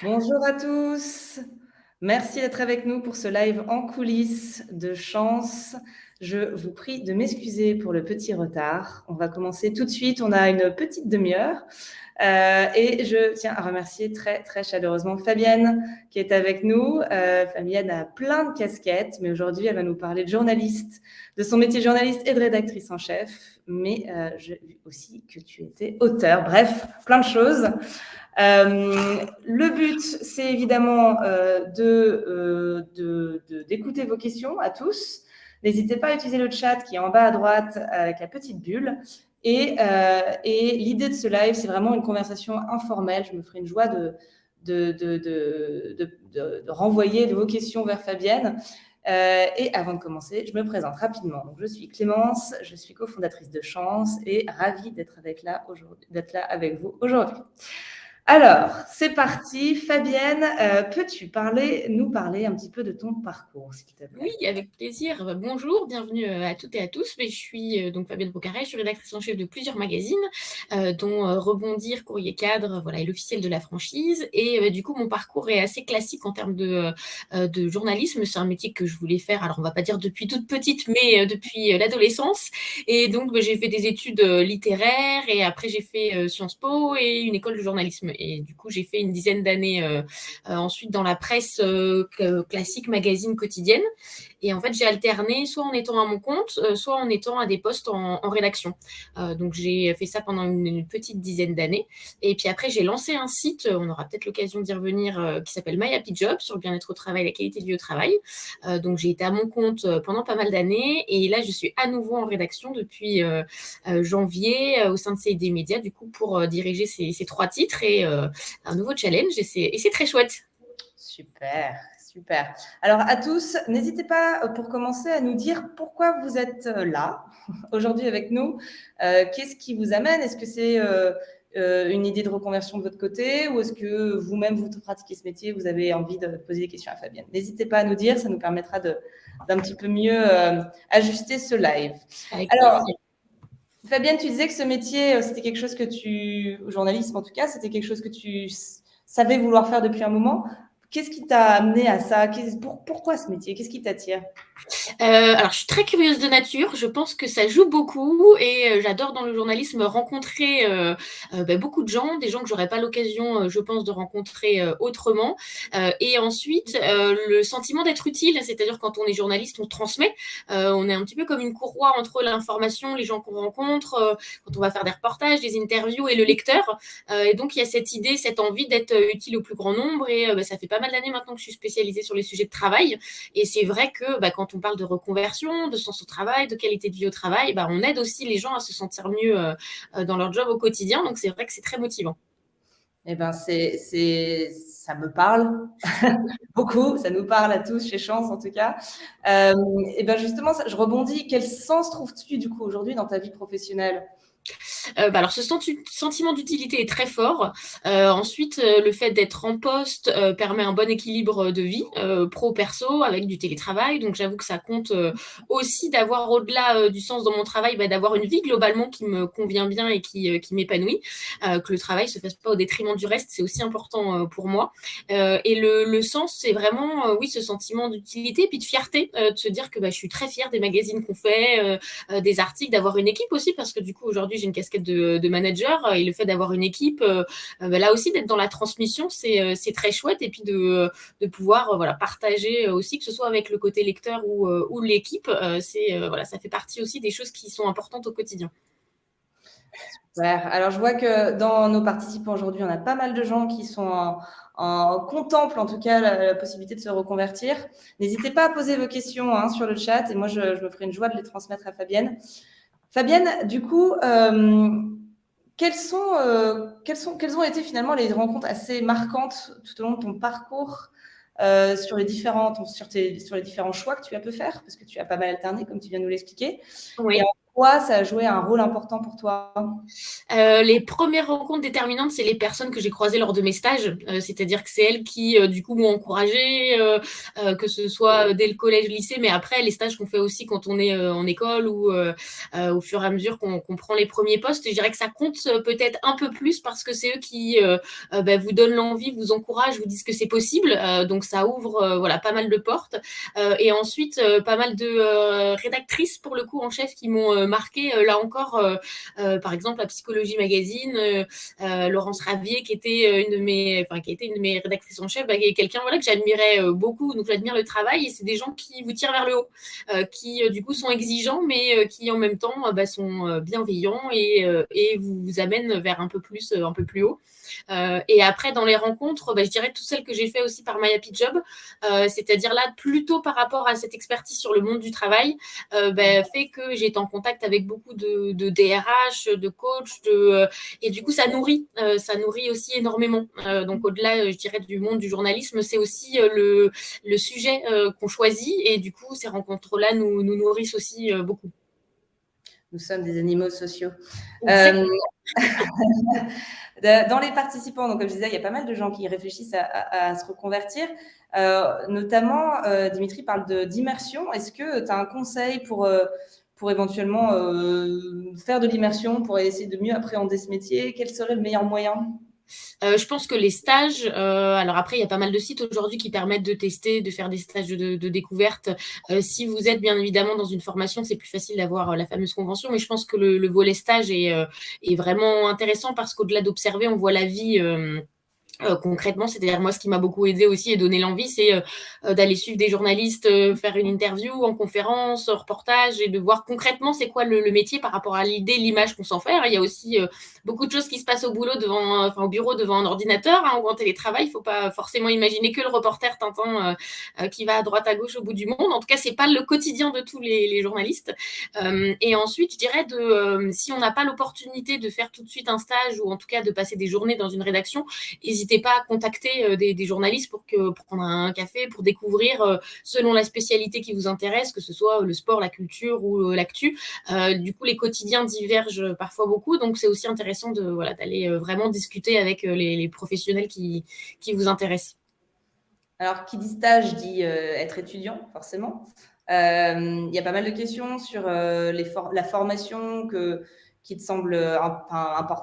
Bonjour à tous. Merci d'être avec nous pour ce live en coulisses de chance. Je vous prie de m'excuser pour le petit retard. On va commencer tout de suite. On a une petite demi-heure. Et je tiens à remercier très, très chaleureusement Fabienne qui est avec nous. Fabienne a plein de casquettes, mais aujourd'hui, elle va nous parler de journaliste, de son métier de journaliste et de rédactrice en chef. Mais j'ai vu aussi que tu étais auteur. Bref, plein de choses. Le but, c'est évidemment d'écouter vos questions à tous. N'hésitez pas à utiliser le chat qui est en bas à droite avec la petite bulle. Et l'idée de ce live, c'est vraiment une conversation informelle. Je me ferai une joie de renvoyer de vos questions vers Fabienne. Et avant de commencer, je me présente rapidement. Donc, je suis Clémence, je suis cofondatrice de Chance et ravie d'être là avec vous aujourd'hui. Alors, c'est parti. Fabienne, peux-tu nous parler un petit peu de ton parcours, s'il te plaît? Oui, avec plaisir. Bonjour, bienvenue à toutes et à tous. Je suis donc Fabienne Bocarès, je suis rédactrice en chef de plusieurs magazines, dont Rebondir, Courrier Cadre, voilà, et l'officiel de la franchise. Et du coup, mon parcours est assez classique en termes de journalisme. C'est un métier que je voulais faire, alors on va pas dire depuis toute petite, mais depuis l'adolescence. Et donc, j'ai fait des études littéraires et après, j'ai fait Sciences Po et une école de journalisme. Et du coup, j'ai fait une dizaine d'années ensuite dans la presse classique, magazine quotidienne. Et en fait, j'ai alterné soit en étant à mon compte, soit en étant à des postes en rédaction. Donc, j'ai fait ça pendant une petite dizaine d'années. Et puis après, j'ai lancé un site, on aura peut-être l'occasion d'y revenir, qui s'appelle My Happy Job, sur le bien-être au travail, la qualité de vie au travail. Donc, j'ai été à mon compte pendant pas mal d'années. Et là, je suis à nouveau en rédaction depuis janvier au sein de CID Média, du coup, pour diriger ces trois titres et un nouveau challenge. Et c'est très chouette. Super, super. Alors, à tous, n'hésitez pas, pour commencer, à nous dire pourquoi vous êtes là aujourd'hui avec nous. Qu'est-ce qui vous amène? Est-ce que c'est une idée de reconversion de votre côté ou est-ce que vous-même, vous pratiquez ce métier, vous avez envie de poser des questions à Fabienne? N'hésitez pas à nous dire, ça nous permettra d'un petit peu mieux ajuster ce live. Avec Alors, plaisir. Fabienne, tu disais que ce métier, c'était quelque chose journalisme en tout cas, c'était quelque chose que tu savais vouloir faire depuis un moment. Qu'est-ce qui t'a amené à ça? Pourquoi ce métier? Qu'est-ce qui t'attire? Alors, je suis très curieuse de nature. Je pense que ça joue beaucoup et j'adore dans le journalisme rencontrer beaucoup de gens, des gens que j'aurais pas l'occasion, je pense, de rencontrer autrement. Et ensuite, le sentiment d'être utile, c'est-à-dire quand on est journaliste, on transmet. On est un petit peu comme une courroie entre l'information, les gens qu'on rencontre, quand on va faire des reportages, des interviews et le lecteur. Et donc, il y a cette idée, cette envie d'être utile au plus grand nombre. Et ça fait pas mal d'années maintenant que je suis spécialisée sur les sujets de travail. Et c'est vrai que quand on parle de reconversion, de sens au travail, de qualité de vie au travail, on aide aussi les gens à se sentir mieux dans leur job au quotidien. Donc, c'est vrai que c'est très motivant. Eh ben, ça me parle beaucoup, ça nous parle à tous chez Chance en tout cas. Et ben justement, je rebondis. Quel sens trouves-tu du coup aujourd'hui dans ta vie professionnelle? Alors, ce sentiment d'utilité est très fort. Ensuite, le fait d'être en poste permet un bon équilibre de vie pro-perso avec du télétravail. Donc, j'avoue que ça compte aussi d'avoir, au-delà du sens dans mon travail, d'avoir une vie globalement qui me convient bien et qui m'épanouit. Que le travail se fasse pas au détriment du reste, c'est aussi important pour moi. Et le sens, c'est vraiment, oui, ce sentiment d'utilité puis de fierté, de se dire que je suis très fière des magazines qu'on fait, des articles, d'avoir une équipe aussi, parce que du coup, aujourd'hui, j'ai une casquette de manager et le fait d'avoir une équipe, là aussi, d'être dans la transmission, c'est très chouette. Et puis de pouvoir partager aussi, que ce soit avec le côté lecteur ou l'équipe, ça fait partie aussi des choses qui sont importantes au quotidien. Super. Alors, je vois que dans nos participants aujourd'hui, on a pas mal de gens qui sont contemplent en tout cas la possibilité de se reconvertir. N'hésitez pas à poser vos questions sur le chat et moi, je me ferai une joie de les transmettre à Fabienne. Fabienne, du coup, quelles ont été finalement les rencontres assez marquantes tout au long de ton parcours sur les différents choix que tu as pu faire, parce que tu as pas mal alterné, comme tu viens de nous l'expliquer. Oui. quoi ça a joué un rôle important pour toi? Les premières rencontres déterminantes, c'est les personnes que j'ai croisées lors de mes stages. C'est-à-dire que c'est elles qui, du coup, m'ont encouragée, que ce soit dès le collège, lycée, mais après, les stages qu'on fait aussi quand on est en école ou au fur et à mesure qu'on prend les premiers postes. Je dirais que ça compte peut-être un peu plus parce que c'est eux qui vous donnent l'envie, vous encouragent, vous disent que c'est possible. Donc, ça ouvre voilà, pas mal de portes. Et ensuite, pas mal de rédactrices, pour le coup, en chef, qui m'ont marqué, là encore, par exemple, la Psychologie Magazine, Laurence Ravier, qui était qui a été une de mes rédactrices en chef, qui est quelqu'un voilà, que j'admirais beaucoup. Donc, j'admire le travail et c'est des gens qui vous tirent vers le haut, qui, du coup, sont exigeants, mais qui, en même temps, sont bienveillants et vous amènent vers un peu plus haut. Et après, dans les rencontres, je dirais toutes celles que j'ai fait aussi par My Happy Job, c'est-à-dire là, plutôt par rapport à cette expertise sur le monde du travail, fait que j'ai été en contact avec beaucoup de DRH, de coachs, et du coup, ça nourrit aussi énormément. Donc, au-delà, je dirais, du monde du journalisme, c'est aussi le sujet qu'on choisit, et du coup, ces rencontres-là nous nourrissent aussi beaucoup. Nous sommes des animaux sociaux. Exactement. Dans les participants, donc comme je disais, il y a pas mal de gens qui réfléchissent à se reconvertir. Notamment, Dimitri parle d'immersion. Est-ce que tu as un conseil pour éventuellement faire de l'immersion, pour essayer de mieux appréhender ce métier? Quel serait le meilleur moyen? Je pense que les stages, alors après, il y a pas mal de sites aujourd'hui qui permettent de tester, de faire des stages de découverte. Si vous êtes bien évidemment dans une formation, c'est plus facile d'avoir la fameuse convention, mais je pense que le volet stage est vraiment intéressant parce qu'au-delà d'observer, on voit la vie concrètement. C'est-à-dire, moi, ce qui m'a beaucoup aidé aussi et donné l'envie, c'est d'aller suivre des journalistes, faire une interview en conférence, reportage, et de voir concrètement c'est quoi le métier par rapport à l'idée, l'image qu'on s'en fait. Il y a aussi beaucoup de choses qui se passent au bureau au bureau devant un ordinateur, ou en télétravail. Il ne faut pas forcément imaginer que le reporter Tintin qui va à droite à gauche au bout du monde. En tout cas, c'est pas le quotidien de tous les journalistes. Et ensuite, je dirais si on n'a pas l'opportunité de faire tout de suite un stage, ou en tout cas de passer des journées dans une rédaction, n'hésitez pas à contacter des journalistes pour prendre un café, pour découvrir selon la spécialité qui vous intéresse, que ce soit le sport, la culture ou l'actu. Du coup, les quotidiens divergent parfois beaucoup, donc c'est aussi intéressant d'aller vraiment discuter avec les professionnels qui vous intéressent. Alors, qui dit stage dit être étudiant, forcément. Il y a pas mal de questions sur la formation qui te semble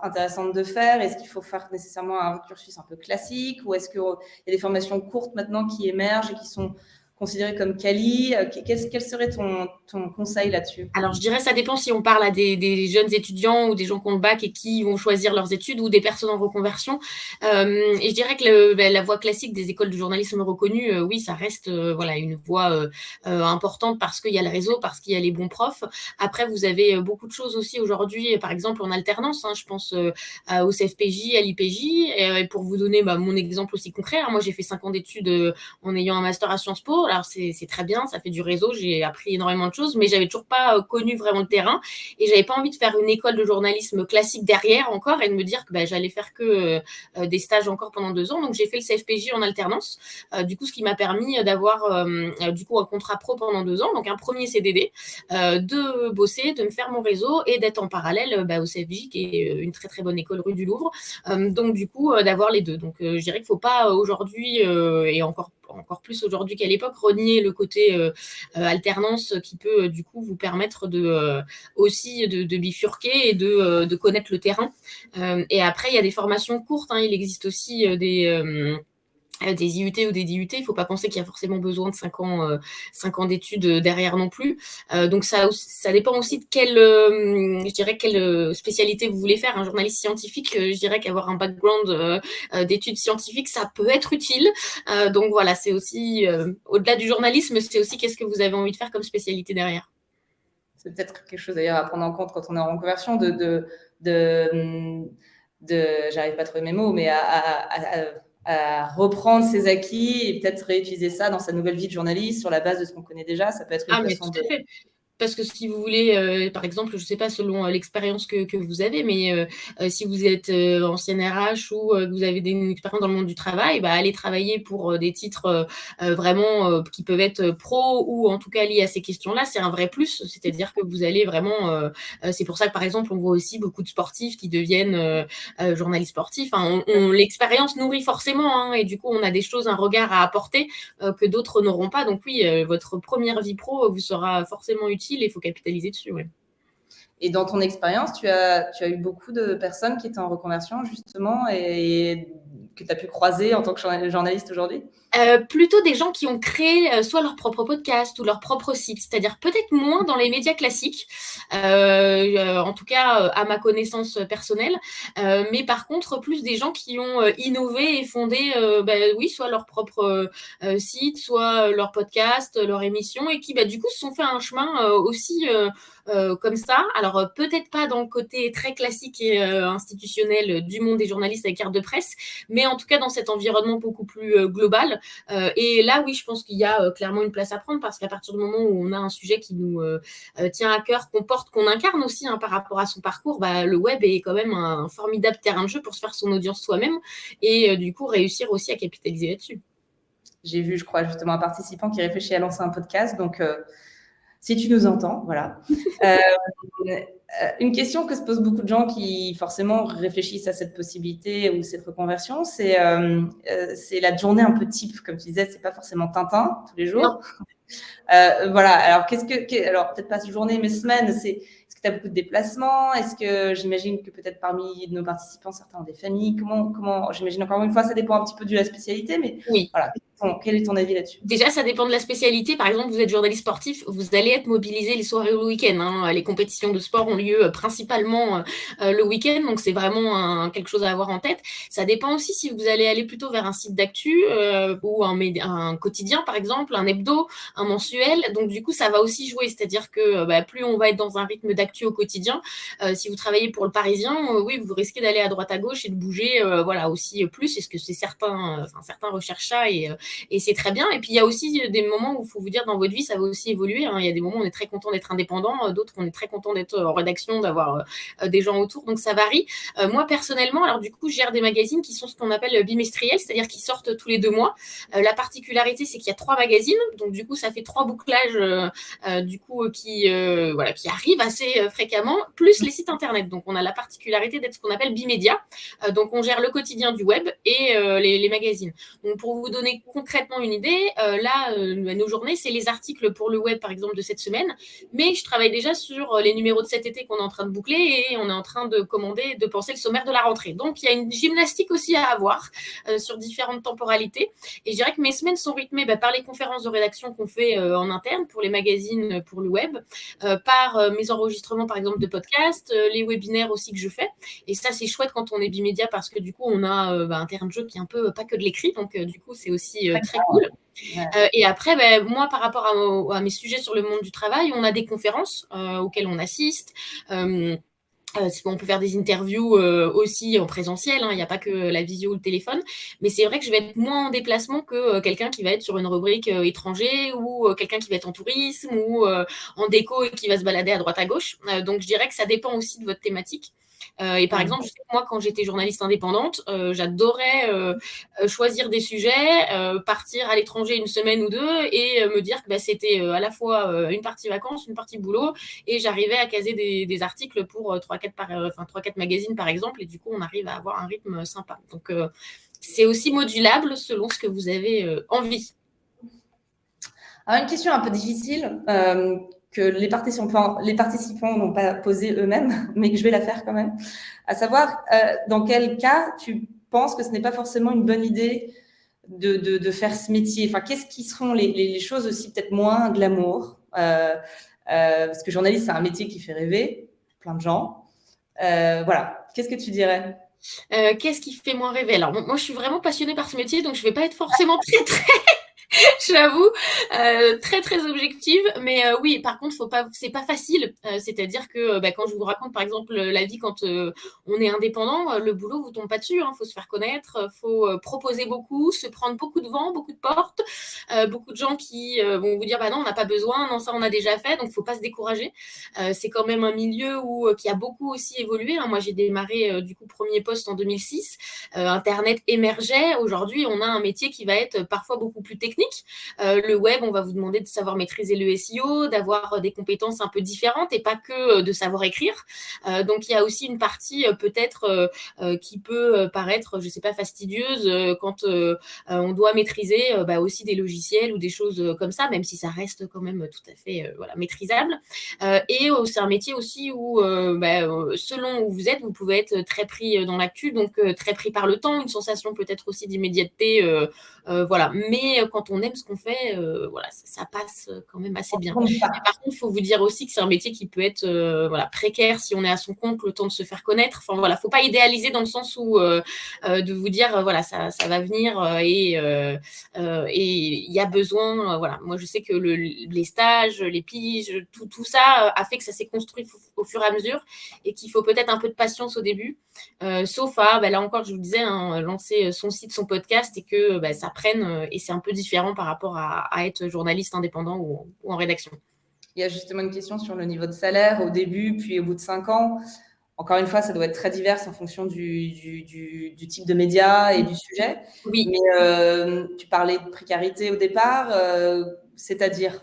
intéressante de faire. Est-ce qu'il faut faire nécessairement un cursus un peu classique, ou est-ce qu'il y a des formations courtes maintenant qui émergent et qui sont considérées comme quali? Quel serait ton conseil là-dessus? Alors, je dirais ça dépend si on parle à des jeunes étudiants ou des gens qui ont le bac et qui vont choisir leurs études, ou des personnes en reconversion. Et je dirais que la voie classique des écoles de journalisme reconnues, oui, ça reste une voie importante parce qu'il y a le réseau, parce qu'il y a les bons profs. Après, vous avez beaucoup de choses aussi aujourd'hui, par exemple en alternance. Je pense au CFPJ, à l'IPJ. Et pour vous donner mon exemple aussi concret, moi, j'ai fait 5 ans d'études en ayant un master à Sciences Po. Alors, c'est très bien, ça fait du réseau, j'ai appris énormément de choses, mais j'avais toujours pas connu vraiment le terrain, et j'avais pas envie de faire une école de journalisme classique derrière encore et de me dire que j'allais faire que des stages encore pendant 2 ans. Donc j'ai fait le CFPJ en alternance, du coup ce qui m'a permis d'avoir du coup un contrat pro pendant 2 ans, donc un premier CDD, de bosser, de me faire mon réseau et d'être en parallèle au CFJ, qui est une très très bonne école rue du Louvre. Donc du coup d'avoir les deux. Donc je dirais qu'il faut pas aujourd'hui et encore plus aujourd'hui qu'à l'époque renier le côté alternance qui peut du coup vous permettre aussi de bifurquer et de connaître le terrain. Et après, il y a des formations courtes. Il existe aussi des IUT ou des DUT. Il ne faut pas penser qu'il y a forcément besoin de 5 ans d'études derrière non plus. Donc, ça dépend aussi de quelle spécialité vous voulez faire. Un journaliste scientifique, je dirais qu'avoir un background d'études scientifiques, ça peut être utile. Donc, voilà, c'est aussi, au-delà du journalisme, c'est aussi qu'est-ce que vous avez envie de faire comme spécialité derrière. C'est peut-être quelque chose d'ailleurs à prendre en compte quand on est en reconversion, j'arrive pas à trouver mes mots, mais à reprendre ses acquis et peut-être réutiliser ça dans sa nouvelle vie de journaliste sur la base de ce qu'on connaît déjà. Ça peut être une façon Tout à fait. parce que si vous voulez, par exemple, je ne sais pas selon l'expérience que vous avez, mais si vous êtes ancienne RH ou que vous avez une expérience dans le monde du travail, aller travailler pour des titres vraiment qui peuvent être pro ou en tout cas liés à ces questions-là, c'est un vrai plus. C'est-à-dire que vous allez vraiment... c'est pour ça que, par exemple, on voit aussi beaucoup de sportifs qui deviennent journalistes sportifs. Enfin, l'expérience nourrit forcément, hein, et du coup, on a des choses, un regard à apporter que d'autres n'auront pas. Donc oui, votre première vie pro vous sera forcément utile et il faut capitaliser dessus. Ouais. Et dans ton expérience, tu as eu beaucoup de personnes qui étaient en reconversion, justement, et que tu as pu croiser en tant que journaliste aujourd'hui? Plutôt des gens qui ont créé soit leur propre podcast ou leur propre site, c'est-à-dire peut-être moins dans les médias classiques, en tout cas à ma connaissance personnelle, mais par contre plus des gens qui ont innové et fondé, oui, soit leur propre site, soit leur podcast, leur émission, et qui du coup se sont fait un chemin aussi comme ça. Alors peut-être pas dans le côté très classique et institutionnel du monde des journalistes avec carte de presse, mais en tout cas dans cet environnement beaucoup plus global. Et là, oui, je pense qu'il y a clairement une place à prendre, parce qu'à partir du moment où on a un sujet qui nous tient à cœur, qu'on porte, qu'on incarne aussi par rapport à son parcours, le web est quand même un formidable terrain de jeu pour se faire son audience soi-même et du coup réussir aussi à capitaliser là-dessus. J'ai vu, je crois, justement un participant qui réfléchit à lancer un podcast, donc si tu nous entends, voilà. Une question que se posent beaucoup de gens qui forcément réfléchissent à cette possibilité ou cette reconversion, c'est la journée un peu type, comme tu disais, c'est pas forcément Tintin tous les jours. Voilà, alors alors peut-être pas cette journée, mais semaine, est-ce que tu as beaucoup de déplacements? Est-ce que j'imagine que peut-être parmi nos participants, certains ont des familles? Comment j'imagine encore une fois, ça dépend un petit peu de la spécialité, mais oui. Voilà. Quel est ton avis là-dessus? Déjà, ça dépend de la spécialité. Par exemple, vous êtes journaliste sportif, vous allez être mobilisé les soirées ou le week-end. Hein. Les compétitions de sport ont lieu principalement le week-end, donc c'est vraiment quelque chose à avoir en tête. Ça dépend aussi si vous allez aller plutôt vers un site d'actu ou un quotidien, par exemple, un hebdo, un mensuel. Donc du coup, ça va aussi jouer. C'est-à-dire que plus on va être dans un rythme d'actu au quotidien, si vous travaillez pour le Parisien, oui, vous risquez d'aller à droite à gauche et de bouger aussi plus. Est-ce que c'est certains recherchent ça et c'est très bien. Et puis, il y a aussi des moments où il faut vous dire dans votre vie, ça va aussi évoluer. Hein. Il y a des moments où on est très content d'être indépendant, d'autres on est très content d'être en rédaction, d'avoir des gens autour. Donc, ça varie. Moi, personnellement, alors du coup, je gère des magazines qui sont ce qu'on appelle bimestriels, c'est-à-dire qui sortent tous les 2 mois. La particularité, c'est qu'il y a 3 magazines. Donc, du coup, ça fait 3 bouclages qui arrivent assez fréquemment, plus les sites Internet. Donc, on a la particularité d'être ce qu'on appelle bimédia. Donc, on gère le quotidien du web et les magazines. Donc, pour vous donner concrètement une idée, nos journées, c'est les articles pour le web, par exemple, de cette semaine, mais je travaille déjà sur les numéros de cet été qu'on est en train de boucler et on est en train de penser le sommaire de la rentrée. Donc, il y a une gymnastique aussi à avoir sur différentes temporalités. Et je dirais que mes semaines sont rythmées par les conférences de rédaction qu'on fait en interne pour les magazines, pour le web, par mes enregistrements, par exemple, de podcasts, les webinaires aussi que je fais. Et ça, c'est chouette quand on est bimédia parce que du coup, on a un terrain de jeu qui est un peu pas que de l'écrit. Donc, du coup, c'est aussi très cool. Et après, moi, par rapport à mes sujets sur le monde du travail, on a des conférences auxquelles on assiste. On peut faire des interviews aussi en présentiel, hein, il n'y a pas que la visio ou le téléphone, mais c'est vrai que je vais être moins en déplacement que quelqu'un qui va être sur une rubrique étranger ou quelqu'un qui va être en tourisme ou en déco et qui va se balader à droite à gauche. Donc je dirais que ça dépend aussi de votre thématique. Et par exemple, je sais que moi, quand j'étais journaliste indépendante, j'adorais choisir des sujets, partir à l'étranger une semaine ou 2 et me dire que c'était à la fois une partie vacances, une partie boulot, et j'arrivais à caser des articles pour 3-4 magazines, par exemple, et du coup, on arrive à avoir un rythme sympa. Donc, c'est aussi modulable selon ce que vous avez envie. Alors, une question un peu difficile que les participants n'ont pas posée eux-mêmes, mais que je vais la faire quand même, à savoir dans quel cas tu penses que ce n'est pas forcément une bonne idée de faire ce métier. Enfin, qu'est-ce qui seront les choses aussi peut-être moins glamour parce que journaliste, c'est un métier qui fait rêver plein de gens. Voilà, qu'est-ce que tu dirais? Qu'est-ce qui fait moins rêver? Alors, moi, je suis vraiment passionnée par ce métier, donc je ne vais pas être forcément très J'avoue, très très objective, mais oui, par contre, c'est pas facile. C'est-à-dire que quand je vous raconte par exemple la vie quand on est indépendant, le boulot vous tombe pas dessus. Faut se faire connaître, faut proposer beaucoup, se prendre beaucoup de vent, beaucoup de portes, beaucoup de gens qui vont vous dire bah non, on n'a pas besoin, non ça on a déjà fait, donc faut pas se décourager. C'est quand même un milieu qui a beaucoup aussi évolué. Moi, j'ai démarré du coup premier poste en 2006. Internet émergeait. Aujourd'hui, on a un métier qui va être parfois beaucoup plus technique. Le web, on va vous demander de savoir maîtriser le SEO, d'avoir des compétences un peu différentes et pas que de savoir écrire. Donc, il y a aussi une partie peut-être qui peut paraître, je sais pas, fastidieuse quand on doit maîtriser aussi des logiciels ou des choses comme ça, même si ça reste quand même tout à fait maîtrisable. Et c'est un métier aussi où, selon où vous êtes, vous pouvez être très pris dans l'actu, donc très pris par le temps, une sensation peut-être aussi d'immédiateté, voilà. Mais quand on aime ce qu'on fait, voilà, ça passe quand même assez bien. Et par contre, il faut vous dire aussi que c'est un métier qui peut être précaire si on est à son compte, le temps de se faire connaître. Enfin voilà, faut pas idéaliser dans le sens où de vous dire voilà, ça va venir et il y a besoin. Voilà, moi je sais que les stages, les piges, tout ça a fait que ça s'est construit au fur et à mesure et qu'il faut peut-être un peu de patience au début. Sauf à, là encore, je vous disais, lancer son site, son podcast et que ça prenne. Et c'est un peu différent par rapport à être journaliste indépendant ou en rédaction. Il y a justement une question sur le niveau de salaire au début, puis au bout de 5 ans. Encore une fois, ça doit être très divers en fonction du type de média et du sujet. Oui. Mais tu parlais de précarité au départ, c'est-à-dire?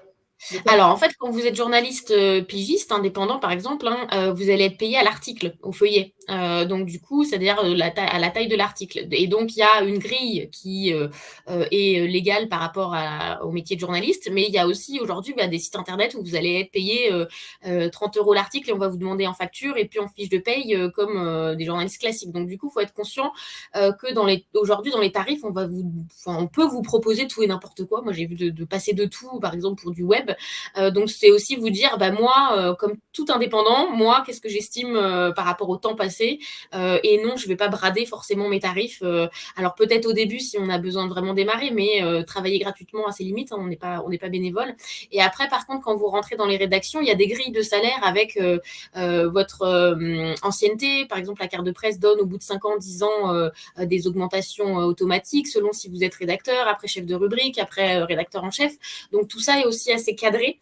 Alors, en fait, quand vous êtes journaliste pigiste, indépendant, par exemple, vous allez être payé à l'article, au feuillet. Donc, du coup, c'est-à-dire à la taille de l'article. Et donc, il y a une grille qui est légale par rapport au métier de journaliste, mais il y a aussi aujourd'hui des sites internet où vous allez être payé 30 € l'article et on va vous demander en facture et puis en fiche de paye comme des journalistes classiques. Donc, du coup, il faut être conscient que aujourd'hui, dans les tarifs, on peut vous proposer tout et n'importe quoi. Moi, j'ai vu de passer de tout, par exemple, pour du web. Donc, c'est aussi vous dire, moi, comme tout indépendant, moi, qu'est-ce que j'estime par rapport au temps passé et non, je ne vais pas brader forcément mes tarifs. Alors, peut-être au début, si on a besoin de vraiment démarrer, mais travailler gratuitement à ses limites, on n'est pas bénévole. Et après, par contre, quand vous rentrez dans les rédactions, il y a des grilles de salaire avec votre ancienneté. Par exemple, la carte de presse donne au bout de 5 ans, 10 ans des augmentations automatiques selon si vous êtes rédacteur, après chef de rubrique, après rédacteur en chef. Donc, tout ça est aussi assez cadré.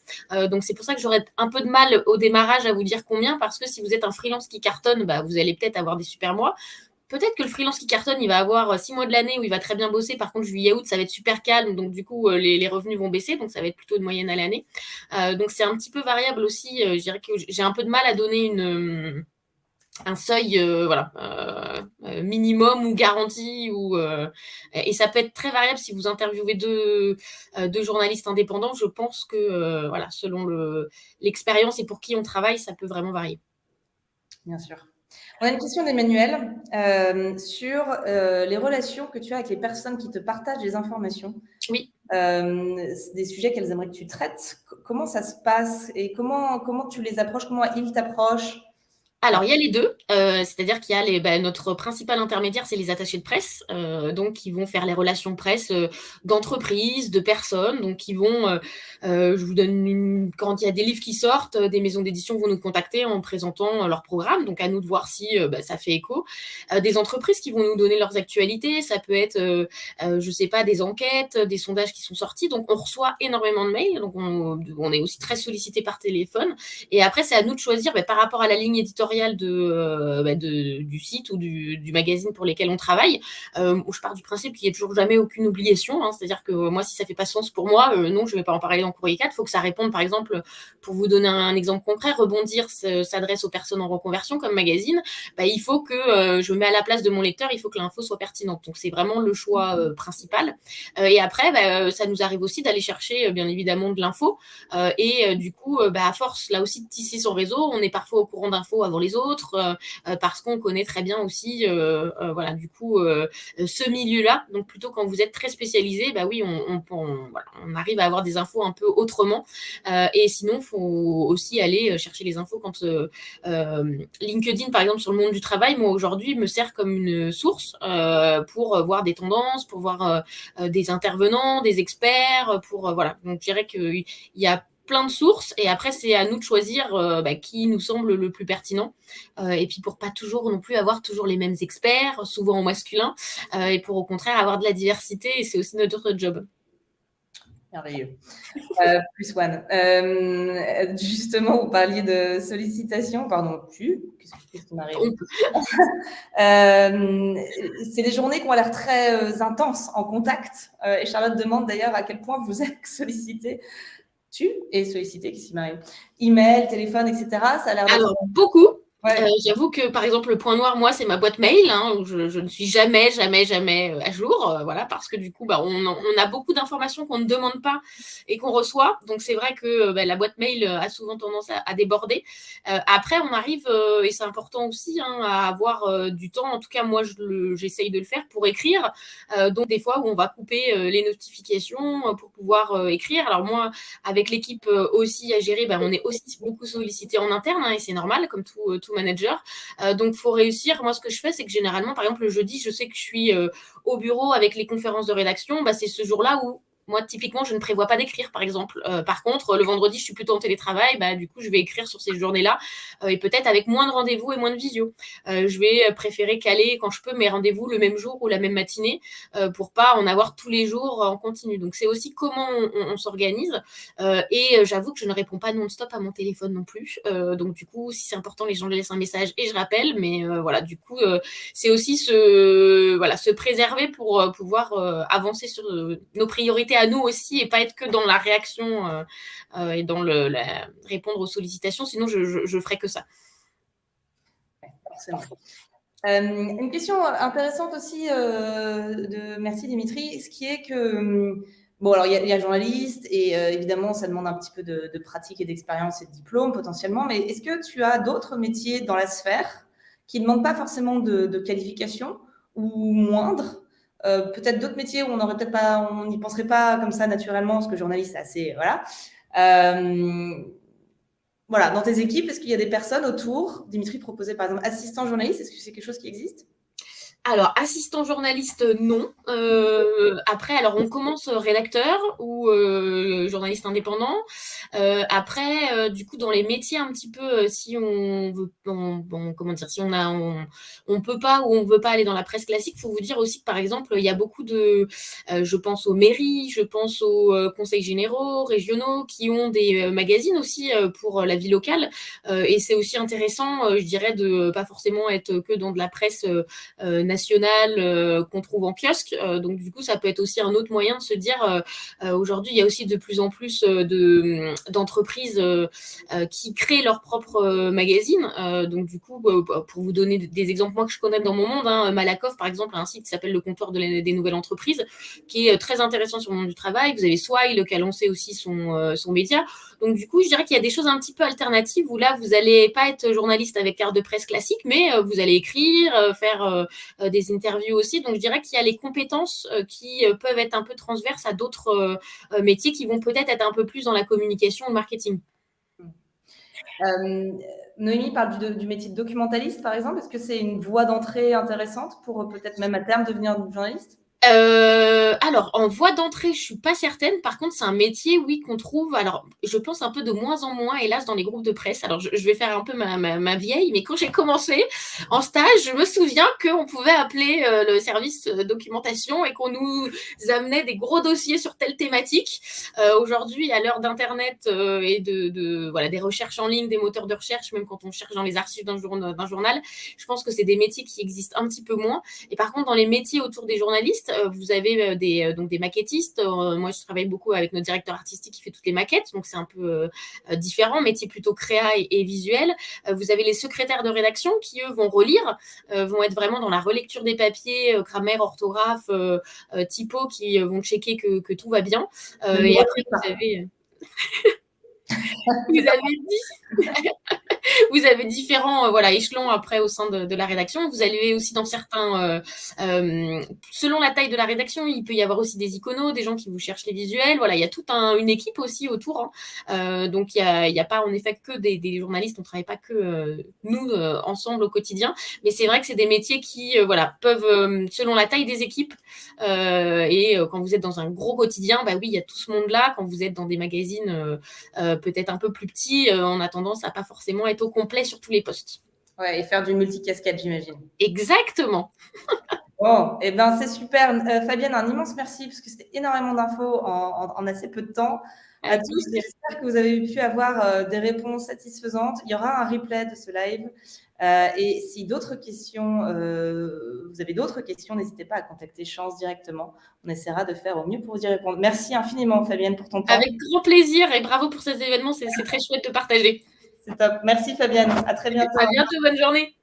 Donc, c'est pour ça que j'aurais un peu de mal au démarrage à vous dire combien, parce que si vous êtes un freelance qui cartonne, vous allez peut-être avoir des super mois. Peut-être que le freelance qui cartonne, il va avoir 6 mois de l'année où il va très bien bosser. Par contre, juillet-août, ça va être super calme. Donc, du coup, les revenus vont baisser. Donc, ça va être plutôt une moyenne à l'année. Donc, c'est un petit peu variable aussi. Je dirais que j'ai un peu de mal à donner un seuil minimum ou garanti et ça peut être très variable si vous interviewez deux journalistes indépendants. Je pense que selon l'expérience et pour qui on travaille, ça peut vraiment varier. Bien sûr. On a une question d'Emmanuel sur les relations que tu as avec les personnes qui te partagent des informations. Oui. Des sujets qu'elles aimeraient que tu traites. Comment ça se passe et comment tu les approches? Comment ils t'approchent? Alors, il y a les deux, c'est-à-dire qu'il y a notre principal intermédiaire, c'est les attachés de presse, donc qui vont faire les relations presse d'entreprises, de personnes, donc qui vont, je vous donne quand il y a des livres qui sortent, des maisons d'édition vont nous contacter en présentant leur programme, donc à nous de voir si ça fait écho. Des entreprises qui vont nous donner leurs actualités, ça peut être, je sais pas, des enquêtes, des sondages qui sont sortis, donc on reçoit énormément de mails, donc on est aussi très sollicité par téléphone, et après c'est à nous de choisir par rapport à la ligne éditoriale du site ou du magazine pour lesquels on travaille, où je pars du principe qu'il n'y a toujours jamais aucune obligation, c'est-à-dire que moi, si ça fait pas sens pour moi, non, je ne vais pas en parler dans Courrier 4, il faut que ça réponde, par exemple, pour vous donner un exemple concret, Rebondir s'adresse aux personnes en reconversion comme magazine, il faut que je me mets à la place de mon lecteur, il faut que l'info soit pertinente, donc c'est vraiment le choix principal. Et après, ça nous arrive aussi d'aller chercher, bien évidemment, de l'info, et du coup, à force, là aussi, de tisser son réseau, on est parfois au courant d'infos avant avant les autres, parce qu'on connaît très bien aussi, voilà, du coup, ce milieu-là. Donc plutôt quand vous êtes très spécialisé, bah oui, voilà, on arrive à avoir des infos un peu autrement. Et sinon, il faut aussi aller chercher les infos quand LinkedIn, par exemple, sur le monde du travail, moi aujourd'hui, me sert comme une source pour voir des tendances, pour voir des intervenants, des experts, pour voilà. Donc je dirais qu'il y a plein de sources et après c'est à nous de choisir qui nous semble le plus pertinent et puis pour pas toujours non plus avoir toujours les mêmes experts, souvent au masculin, et pour au contraire avoir de la diversité, et c'est aussi notre job. Merveilleux. Plus one. Justement, vous parliez de sollicitation. Pardon, qu'est-ce qui m'arrive? C'est des journées qui ont l'air très intenses en contact. Et Charlotte demande d'ailleurs à quel point vous êtes sollicité. Et sollicité, qu'est-ce qui m'arrive? Email, téléphone, etc. Ça a l'air d'être... Alors, beaucoup. Ouais. J'avoue que, par exemple, le point noir, moi, c'est ma boîte mail, où je ne suis jamais à jour, voilà, parce que du coup, on a beaucoup d'informations qu'on ne demande pas et qu'on reçoit. Donc, c'est vrai que la boîte mail a souvent tendance à déborder. Après, on arrive, et c'est important aussi, à avoir du temps. En tout cas, moi, j'essaye de le faire pour écrire. Donc, des fois où on va couper les notifications pour pouvoir écrire. Alors, moi, avec l'équipe aussi à gérer, on est aussi beaucoup sollicité en interne, et c'est normal, comme tout manager. Donc, il faut réussir. Moi, ce que je fais, c'est que généralement, par exemple, le jeudi, je sais que je suis au bureau avec les conférences de rédaction. C'est ce jour-là où moi, typiquement, je ne prévois pas d'écrire, par exemple. Par contre, le vendredi, je suis plutôt en télétravail. Du coup, je vais écrire sur ces journées-là et peut-être avec moins de rendez-vous et moins de visio. Je vais préférer caler, quand je peux, mes rendez-vous le même jour ou la même matinée pour pas en avoir tous les jours en continu. Donc, c'est aussi comment on s'organise. Et j'avoue que je ne réponds pas non-stop à mon téléphone non plus. Donc, du coup, si c'est important, les gens laissent un message et je rappelle. Mais voilà, du coup, c'est aussi se préserver pour pouvoir avancer sur nos priorités à nous aussi et pas être que dans la réaction et dans répondre aux sollicitations. Sinon, je ferai que ça. Forcément. Une question intéressante aussi merci Dimitri, ce qui est que bon, alors il y a journaliste et évidemment ça demande un petit peu de pratique et d'expérience et de diplôme potentiellement, mais est-ce que tu as d'autres métiers dans la sphère qui ne demandent pas forcément de qualification ou moindre, peut-être d'autres métiers où on n'y penserait pas comme ça naturellement, parce que journaliste c'est assez voilà. Voilà, dans tes équipes, est-ce qu'il y a des personnes autour? Dimitri proposait par exemple assistant journaliste, est-ce que c'est quelque chose qui existe? Alors, assistant journaliste, non. Après, alors on commence rédacteur ou journaliste indépendant. Après, du coup, dans les métiers un petit peu, si on veut, comment dire, si on peut pas ou on veut pas aller dans la presse classique, faut vous dire aussi que par exemple, il y a beaucoup de, je pense aux mairies, je pense aux conseils généraux, régionaux, qui ont des magazines aussi pour la vie locale. Et c'est aussi intéressant, je dirais, de pas forcément être que dans de la presse nationale qu'on trouve en kiosque. Donc, du coup, ça peut être aussi un autre moyen de se dire, aujourd'hui, il y a aussi de plus en plus d'entreprises qui créent leur propre magazine. Donc, du coup, pour vous donner des exemples, moi, que je connais dans mon monde, Malakoff, par exemple, a un site qui s'appelle Le Comptoir des Nouvelles Entreprises, qui est très intéressant sur le monde du travail. Vous avez Swile qui a lancé aussi son média. Donc, du coup, je dirais qu'il y a des choses un petit peu alternatives où là, vous n'allez pas être journaliste avec carte de presse classique, mais vous allez écrire, faire des interviews aussi. Donc, je dirais qu'il y a les compétences qui peuvent être un peu transverses à d'autres métiers qui vont peut-être être un peu plus dans la communication ou le marketing. Noémie parle du métier de documentaliste, par exemple. Est-ce que c'est une voie d'entrée intéressante pour peut-être même à terme devenir journaliste? Alors, en voie d'entrée, je suis pas certaine. Par contre, c'est un métier, oui, qu'on trouve, alors, je pense un peu de moins en moins, hélas, dans les groupes de presse. Alors, je vais faire un peu ma vieille, mais quand j'ai commencé en stage, je me souviens qu'on pouvait appeler le service documentation et qu'on nous amenait des gros dossiers sur telle thématique. Aujourd'hui, à l'heure d'Internet et voilà, des recherches en ligne, des moteurs de recherche, même quand on cherche dans les archives d'un journal, je pense que c'est des métiers qui existent un petit peu moins. Et par contre, dans les métiers autour des journalistes, vous avez des maquettistes. Moi, je travaille beaucoup avec notre directeur artistique qui fait toutes les maquettes, donc c'est un peu différent, métier plutôt créa et visuel. Vous avez les secrétaires de rédaction qui, eux, vont relire, vont être vraiment dans la relecture des papiers, grammaire, orthographe, typo, qui vont checker que tout va bien. Et après, vous avez... vous avez dit vous avez différents échelons après au sein de la rédaction. Vous allez aussi dans certains, selon la taille de la rédaction, il peut y avoir aussi des iconos, des gens qui vous cherchent les visuels. Voilà, il y a toute une équipe aussi autour. Donc il y a pas en effet que des journalistes. On travaille pas que nous ensemble au quotidien. Mais c'est vrai que c'est des métiers qui peuvent, selon la taille des équipes, et quand vous êtes dans un gros quotidien, bah oui, il y a tout ce monde-là. Quand vous êtes dans des magazines peut-être un peu plus petits, on a tendance à pas forcément être au complet sur tous les postes. Ouais, et faire du multicasquette, j'imagine. Exactement. Bon, et ben c'est super. Fabienne, un immense merci parce que c'était énormément d'infos en assez peu de temps. À tous, j'espère que vous avez pu avoir des réponses satisfaisantes. Il y aura un replay de ce live. Et si d'autres questions, vous avez d'autres questions, n'hésitez pas à contacter Chance directement. On essaiera de faire au mieux pour vous y répondre. Merci infiniment, Fabienne, pour ton temps. Avec grand plaisir et bravo pour ces événements. C'est très chouette de partager. C'est top. Merci, Fabienne. À très bientôt. À bientôt. Bonne journée.